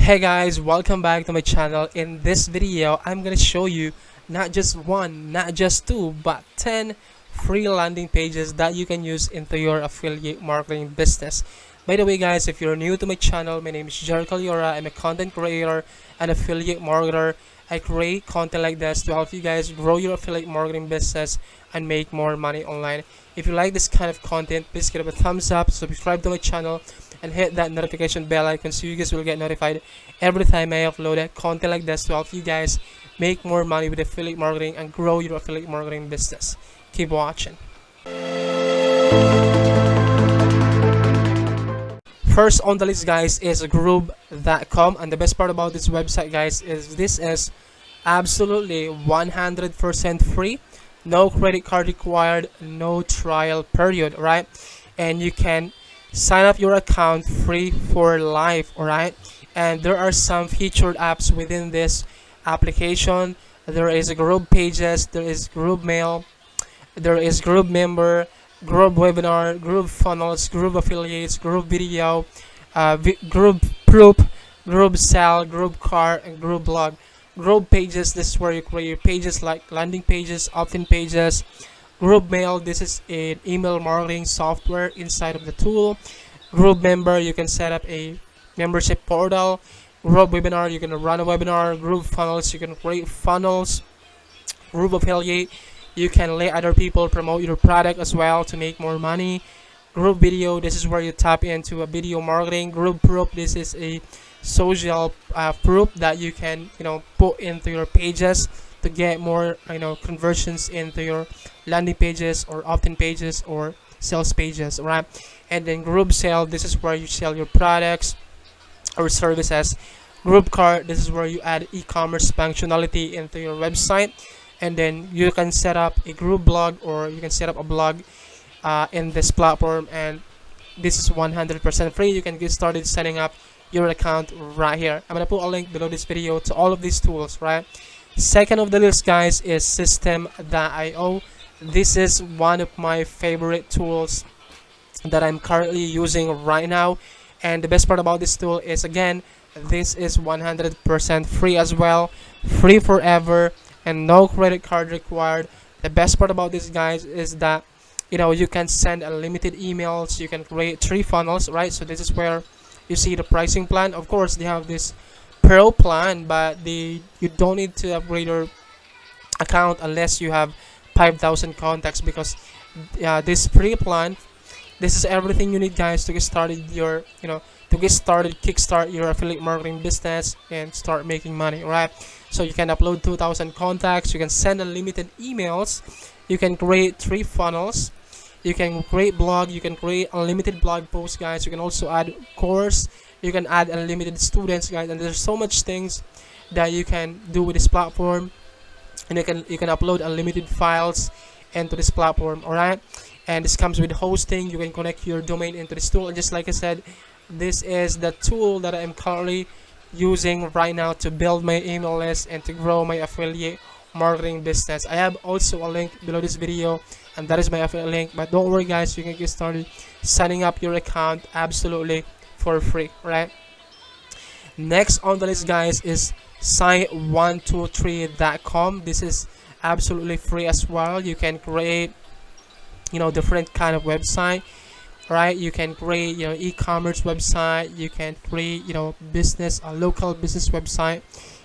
Hey guys, welcome back to my channel. In this video, I'm gonna show you not just one, not just two, but 10 free landing pages that you can use into your affiliate marketing business. By the way guys, if you're new to my channel, my name is jercallora. I'm a content creator and affiliate marketer. I create content like this to help you guys grow your affiliate marketing business and make more money online. If you like this kind of content, please give it a thumbs up, subscribe to my channel, and hit that notification bell icon so you guys will get notified every time I upload a content like this to help you guys make more money with affiliate marketing and grow your affiliate marketing business. Keep watching. First on the list guys is group.com, and the best part about this website guys is this is absolutely 100% free, no credit card required, no trial period, right? And you can sign up your account free for life, alright? And there are some featured apps within this application. There is group pages, there is group mail, there is group member, group webinar, group funnels, group affiliates, group video, group proof, group sell, group car, and group blog. Group pages, this is where you create your pages like landing pages, opt-in pages. Group mail, this is an email marketing software inside of the tool. Group member, you can set up a membership portal. Group webinar, you can run a webinar. Group funnels, you can create funnels. Group affiliate, you can let other people promote your product as well to make more money. Group video, this is where you tap into a video marketing. Group proof, this is a social proof that you can put into your pages to get more conversions into your landing pages or opt-in pages or sales pages, right? And then group sale, this is where you sell your products or services. Group cart, this is where you add e-commerce functionality into your website. And then you can set up a group blog, or you can set up a blog in this platform, and this is 100% free. You can get started setting up your account right here. I'm gonna put a link below this video to all of these tools, right? Second of the list guys is Systeme.io. This is one of my favorite tools that I'm currently using right now, and the best part about this tool is, again, this is 100% free as well, free forever, and no credit card required. The best part about this guys is that you can send unlimited emails, you can create 3 funnels, right? So this is where you see the pricing plan. Of course they have this pro plan, but you don't need to upgrade your account unless you have 5,000 contacts, because this free plan, this is everything you need guys to get started your kickstart your affiliate marketing business and start making money, right? So you can upload 2,000 contacts, you can send unlimited emails, you can create 3 funnels, you can create blog, you can create unlimited blog posts guys, you can also add course, you can add unlimited students guys, and there's so much things that you can do with this platform. And you can upload unlimited files into this platform, alright? And this comes with hosting. You can connect your domain into this tool, and just like I said, this is the tool that I'm currently using right now to build my email list and to grow my affiliate marketing business. I have also a link below this video, and that is my affiliate link, but don't worry guys, you can get started signing up your account absolutely for free, right? Next on the list guys is Sign123 Com. This is absolutely free as well. You can create different kind of website, right? You can create e-commerce website, you can create business, a local business website,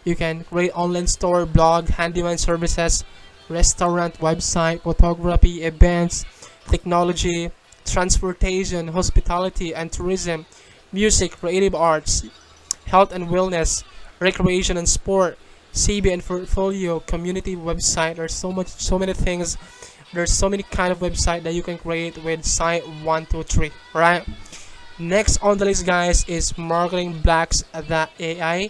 you can create online store, blog, handyman services, restaurant website, photography, events, technology, transportation, hospitality and tourism, music, creative arts, health and wellness, recreation and sport, CB and portfolio, community website. There's so many things. There's so many kind of website that you can create with Sign123, right? Next on the list guys is marketingblocks.ai.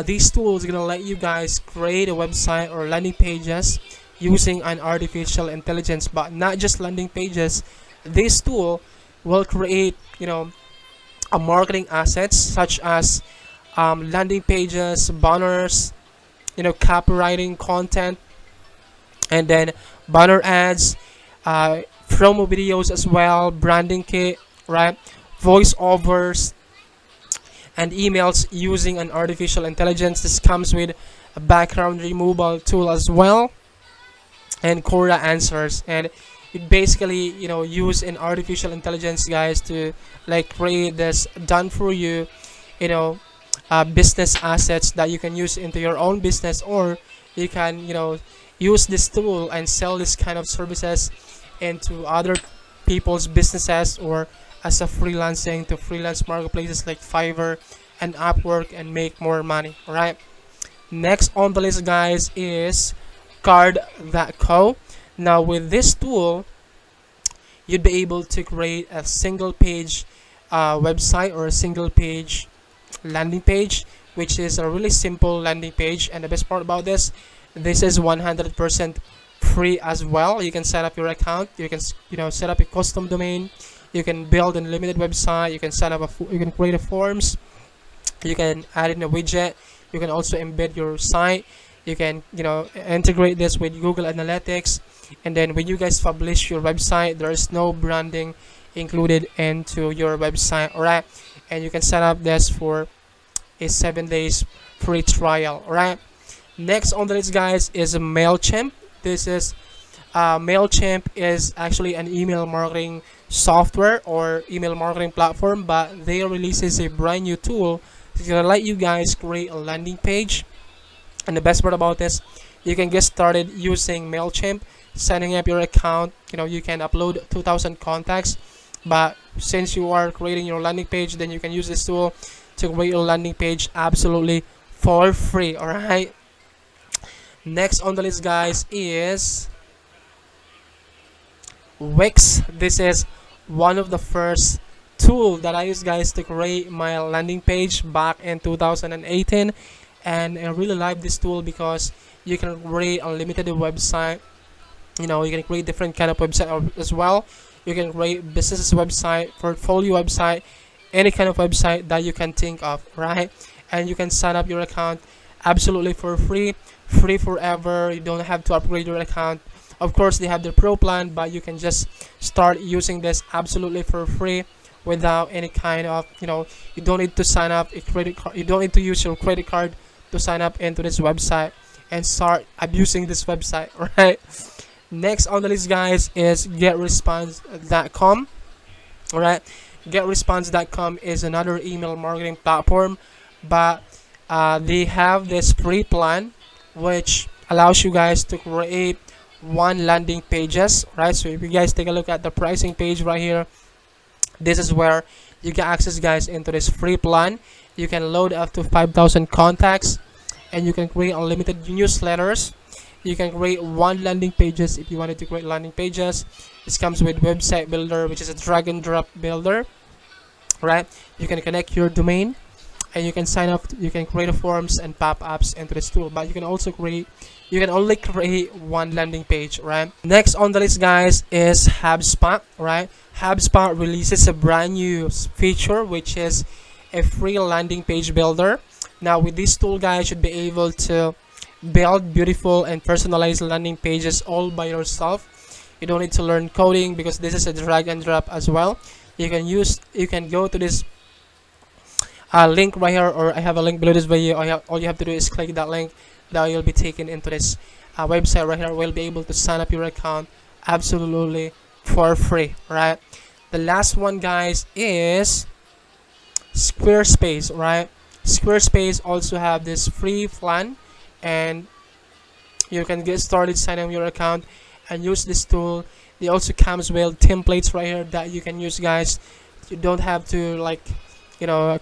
These tools are gonna let you guys create a website or landing pages using an artificial intelligence, but not just landing pages. This tool will create a marketing assets such as landing pages, banners, copywriting content, and then banner ads, promo videos as well, branding kit, right? Voiceovers, and emails using an artificial intelligence. This comes with a background removal tool as well, and Quora answers. And it basically, use an artificial intelligence, guys, to like create this done for you, you know business assets that you can use into your own business, or you can use this tool and sell this kind of services into other people's businesses, or as a freelancing to freelance marketplaces like Fiverr and Upwork, and make more money. All right, next on the list, guys, is card.co. Now with this tool, you'd be able to create a single page website, or a single page landing page, which is a really simple landing page. And the best part about this is 100% free as well. You can set up your account, you can set up a custom domain, you can build a limited website, you can set up you can create a forms, you can add in a widget, you can also embed your site, you can integrate this with Google Analytics. And then when you guys publish your website, there is no branding included into your website. All right, and you can set up this for a 7 days free trial. All right, next on the list, guys, is Mailchimp. This is Mailchimp is actually an email marketing software or email marketing platform, but they releases a brand new tool that's gonna let you guys create a landing page. And the best part about this, you can get started using Mailchimp, setting up your account. You can upload 2,000 contacts, but since you are creating your landing page, then you can use this tool to create your landing page absolutely for free. All right, next on the list, guys, is Wix. This is one of the first tool that I used, guys, to create my landing page back in 2018, and I really like this tool because you can create unlimited website. You can create different kind of website as well. You can create business website, portfolio website, any kind of website that you can think of, right? And you can sign up your account absolutely for free forever. You don't have to upgrade your account. Of course, they have the pro plan, but you can just start using this absolutely for free without any kind of you don't need to sign up a credit card. You don't need to use your credit card to sign up into this website and start abusing this website. Right, next on the list, guys, is Getresponse.com. All right, Getresponse.com is another email marketing platform, but they have this free plan which allows you guys to create one landing pages. Right, so if you guys take a look at the pricing page right here, this is where you get access, guys, into this free plan. You can load up to 5,000 contacts, and you can create unlimited newsletters. You can create one landing pages if you wanted to create landing pages. This comes with website builder, which is a drag and drop builder. Right, you can connect your domain, and you can sign up. You can create forms and pop-ups into this tool, but you can only create one landing page. Right, next on the list, guys, is Hubspot. Right, Hubspot releases a brand new feature, which is a free landing page builder. Now with this tool, guys, you should be able to build beautiful and personalized landing pages all by yourself. You don't need to learn coding because this is a drag and drop as well. You can go to this link right here, or I have a link below this video. All you have to do is click that link. Now you'll be taken into this website right here. We'll be able to sign up your account absolutely for free. Right, the last one, guys, is Squarespace. Right, Squarespace also have this free plan, and you can get started signing up your account and use this tool. It also comes with templates right here that you can use, guys. You don't have to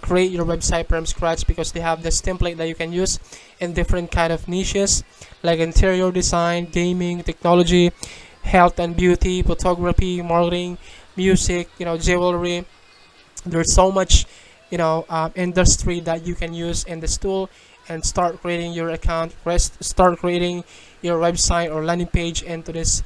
create your website from scratch, because they have this template that you can use in different kind of niches like interior design, gaming, technology, health and beauty, photography, marketing, music, jewelry. There's so much industry that you can use in this tool, and start creating your account, start creating your website or landing page into this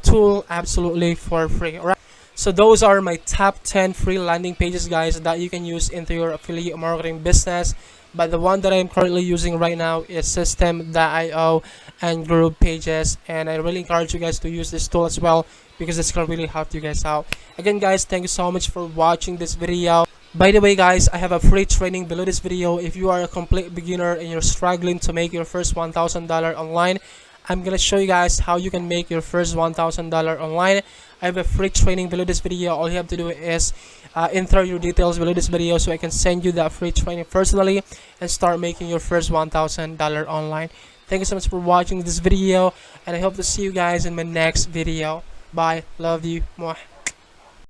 tool absolutely for free. All right, so those are my top 10 free landing pages, guys, that you can use into your affiliate marketing business. But the one that I'm currently using right now is Systeme.io and Group Pages, and I really encourage you guys to use this tool as well, because it's gonna really help you guys out. Again, guys, thank you so much for watching this video. By the way guys, I have a free training below this video. If you are a complete beginner and you're struggling to make your first $1,000 online, I'm gonna show you guys how you can make your first $1,000 online. I have a free training below this video. All you have to do is enter your details below this video so I can send you that free training personally and start making your first $1,000 online. Thank you so much for watching this video, and I hope to see you guys in my next video. Bye. Love you. Mwah.